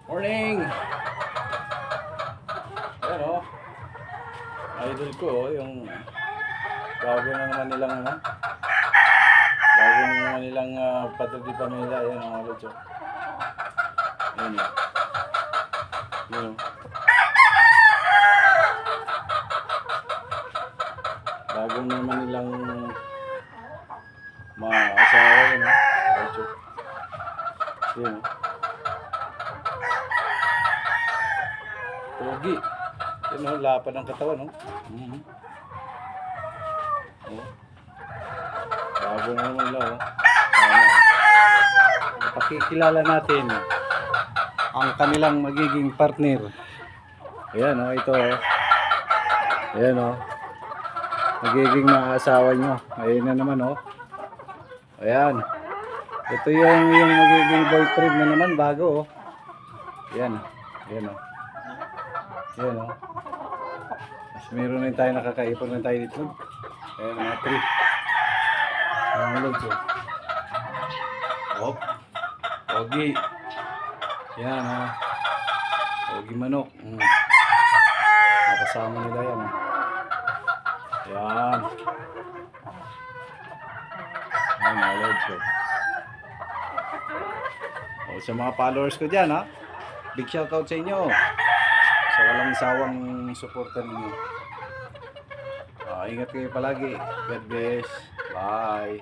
Morning! Ayan o. Idol ko yung bago na naman nilang bago na naman nilang Pato di Pamilya. Ayan o mga lods o. Ayan o. Ayan o. Bago na naman nilang maasawa yun o. Lods o. Ayan o. Pogi. Yun o, lapad ng katawan o. Bago na naman lang o. Pakikilala natin ang kanilang magiging partner. Ayan o, ito o. Ayan o. Magiging maasawa nyo. Ayan na naman o. Ayan. Ito yung magiging boyfriend na naman bago o. Ayan. Ayan o. Ayan o. Mas meron rin tayo, nakakaipon rin tayo dito. Ayan mga 3. Ayan mga lods o. Hop. Pogi. Ayan o. Pogi manok. Nakasama nila yan o. Ayan. Ayan mga lods o. O sa mga followers ko dyan ha. Big shoutout sa inyo. Sa walang sawang suporta ninyo. Ingat kayo palagi. God bless. Bye.